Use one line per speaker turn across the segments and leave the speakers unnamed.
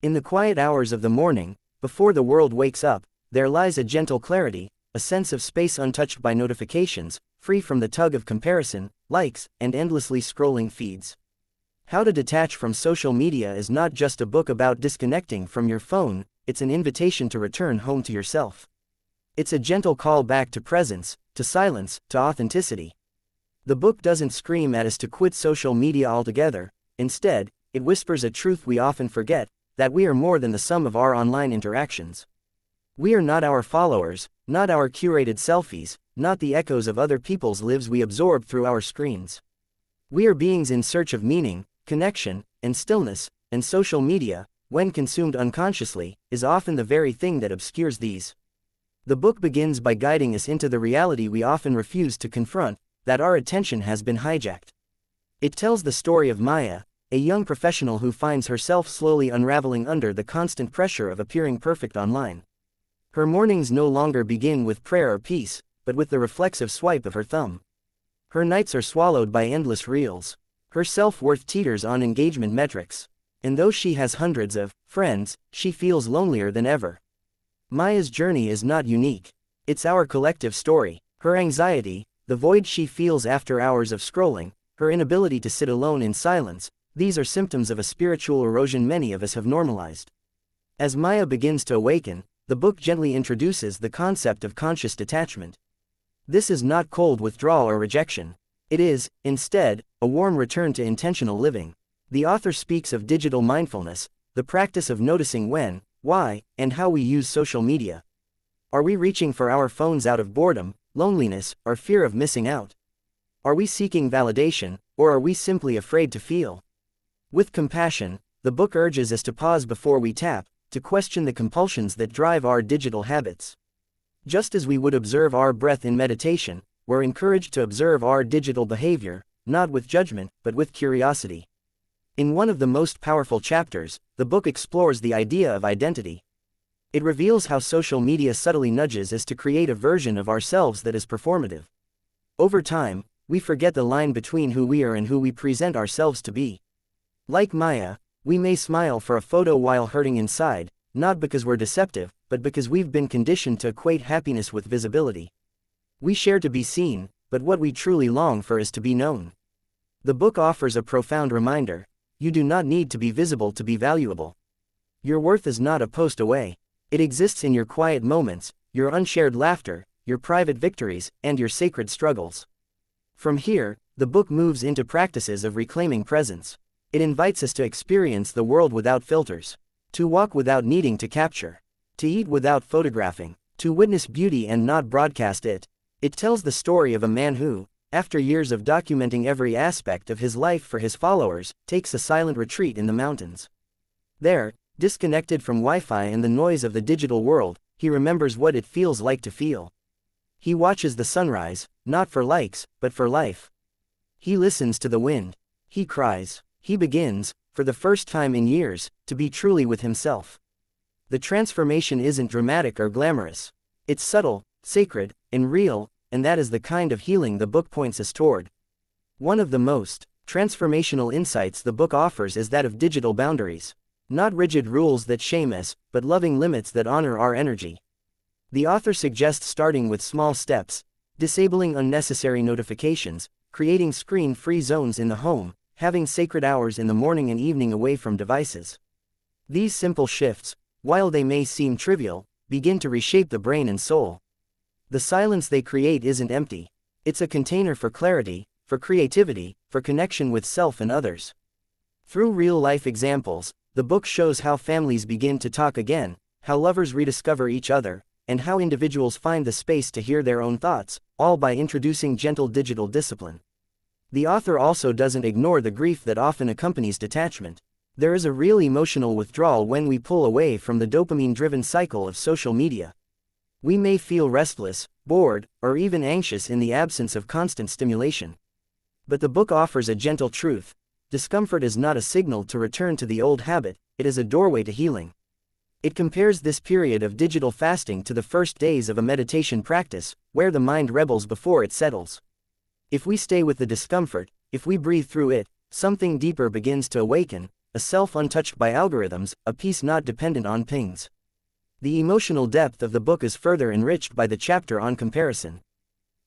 In the quiet hours of the morning, before the world wakes up, there lies a gentle clarity, a sense of space untouched by notifications, free from the tug of comparison, likes, and endlessly scrolling feeds. How to Detach from Social Media is not just a book about disconnecting from your phone, it's an invitation to return home to yourself. It's a gentle call back to presence, to silence, to authenticity. The book doesn't scream at us to quit social media altogether. Instead, it whispers a truth we often forget, that we are more than the sum of our online interactions. We are not our followers, not our curated selfies, not the echoes of other people's lives we absorb through our screens. We are beings in search of meaning, connection, and stillness, and social media, when consumed unconsciously, is often the very thing that obscures these. The book begins by guiding us into the reality we often refuse to confront, that our attention has been hijacked. It tells the story of Maya, a young professional who finds herself slowly unraveling under the constant pressure of appearing perfect online. Her mornings no longer begin with prayer or peace, but with the reflexive swipe of her thumb. Her nights are swallowed by endless reels. Her self-worth teeters on engagement metrics. And though she has hundreds of friends, she feels lonelier than ever. Maya's journey is not unique. It's our collective story. Her anxiety, the void she feels after hours of scrolling, her inability to sit alone in silence, these are symptoms of a spiritual erosion many of us have normalized. As Maya begins to awaken, the book gently introduces the concept of conscious detachment. This is not cold withdrawal or rejection. It is, instead, a warm return to intentional living. The author speaks of digital mindfulness, the practice of noticing when, why, and how we use social media. Are we reaching for our phones out of boredom, loneliness, or fear of missing out? Are we seeking validation, or are we simply afraid to feel? With compassion, the book urges us to pause before we tap, to question the compulsions that drive our digital habits. Just as we would observe our breath in meditation, we're encouraged to observe our digital behavior, not with judgment, but with curiosity. In one of the most powerful chapters, the book explores the idea of identity. It reveals how social media subtly nudges us to create a version of ourselves that is performative. Over time, we forget the line between who we are and who we present ourselves to be. Like Maya, we may smile for a photo while hurting inside, not because we're deceptive, but because we've been conditioned to equate happiness with visibility. We share to be seen, but what we truly long for is to be known. The book offers a profound reminder: you do not need to be visible to be valuable. Your worth is not a post away. It exists in your quiet moments, your unshared laughter, your private victories, and your sacred struggles. From here, the book moves into practices of reclaiming presence. It invites us to experience the world without filters, to walk without needing to capture, to eat without photographing, to witness beauty and not broadcast it. It tells the story of a man who, after years of documenting every aspect of his life for his followers, takes a silent retreat in the mountains. There, disconnected from Wi-Fi and the noise of the digital world, he remembers what it feels like to feel. He watches the sunrise, not for likes, but for life. He listens to the wind. He cries. He begins, for the first time in years, to be truly with himself. The transformation isn't dramatic or glamorous. It's subtle, sacred, and real, and that is the kind of healing the book points us toward. One of the most transformational insights the book offers is that of digital boundaries. Not rigid rules that shame us, but loving limits that honor our energy. The author suggests starting with small steps, disabling unnecessary notifications, creating screen-free zones in the home, having sacred hours in the morning and evening away from devices. These simple shifts, while they may seem trivial, begin to reshape the brain and soul. The silence they create isn't empty. It's a container for clarity, for creativity, for connection with self and others. Through real-life examples, the book shows how families begin to talk again, how lovers rediscover each other, and how individuals find the space to hear their own thoughts, all by introducing gentle digital discipline. The author also doesn't ignore the grief that often accompanies detachment. There is a real emotional withdrawal when we pull away from the dopamine-driven cycle of social media. We may feel restless, bored, or even anxious in the absence of constant stimulation. But the book offers a gentle truth. Discomfort is not a signal to return to the old habit, it is a doorway to healing. It compares this period of digital fasting to the first days of a meditation practice, where the mind rebels before it settles. If we stay with the discomfort, if we breathe through it, something deeper begins to awaken, a self untouched by algorithms, a peace not dependent on pings. The emotional depth of the book is further enriched by the chapter on comparison.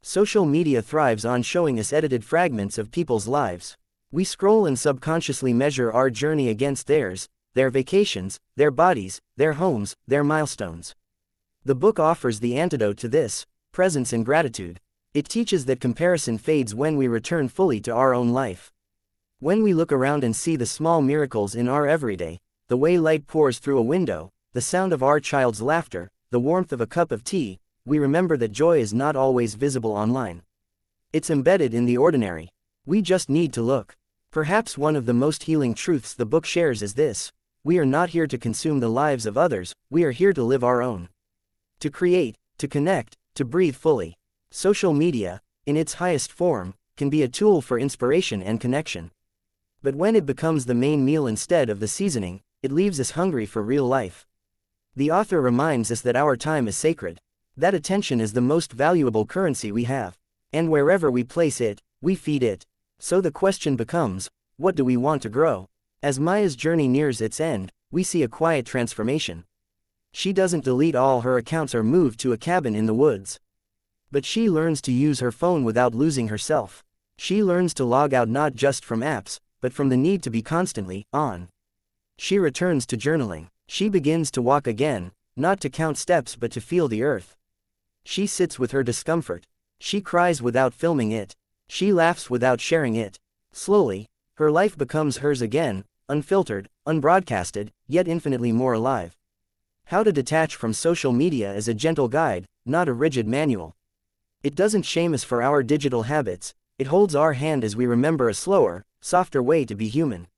Social media thrives on showing us edited fragments of people's lives. We scroll and subconsciously measure our journey against theirs, their vacations, their bodies, their homes, their milestones. The book offers the antidote to this: presence and gratitude. It teaches that comparison fades when we return fully to our own life. When we look around and see the small miracles in our everyday, the way light pours through a window, the sound of our child's laughter, the warmth of a cup of tea, we remember that joy is not always visible online. It's embedded in the ordinary. We just need to look. Perhaps one of the most healing truths the book shares is this: we are not here to consume the lives of others, we are here to live our own. To create, to connect, to breathe fully. Social media, in its highest form, can be a tool for inspiration and connection. But when it becomes the main meal instead of the seasoning, it leaves us hungry for real life. The author reminds us that our time is sacred. That attention is the most valuable currency we have. And wherever we place it, we feed it. So the question becomes, what do we want to grow? As Maya's journey nears its end, we see a quiet transformation. She doesn't delete all her accounts or move to a cabin in the woods. But she learns to use her phone without losing herself. She learns to log out not just from apps, but from the need to be constantly on. She returns to journaling. She begins to walk again, not to count steps but to feel the earth. She sits with her discomfort. She cries without filming it. She laughs without sharing it. Slowly, her life becomes hers again, unfiltered, unbroadcasted, yet infinitely more alive. How to detach from social media is a gentle guide, not a rigid manual. It doesn't shame us for our digital habits, it holds our hand as we remember a slower, softer way to be human.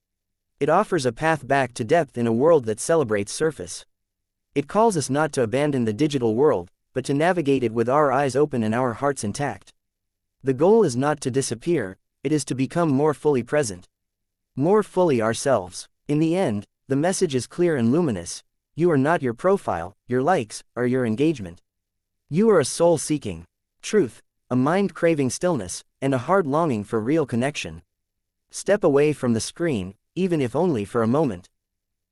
It offers a path back to depth in a world that celebrates surface. It calls us not to abandon the digital world, but to navigate it with our eyes open and our hearts intact. The goal is not to disappear, it is to become more fully present. More fully ourselves. In the end, the message is clear and luminous. You are not your profile, your likes, or your engagement. You are a soul seeking truth, a mind craving stillness, and a heart longing for real connection. Step away from the screen, even if only for a moment.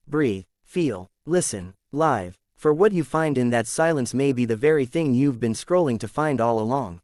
Breathe, feel, listen, live, for what you find in that silence may be the very thing you've been scrolling to find all along.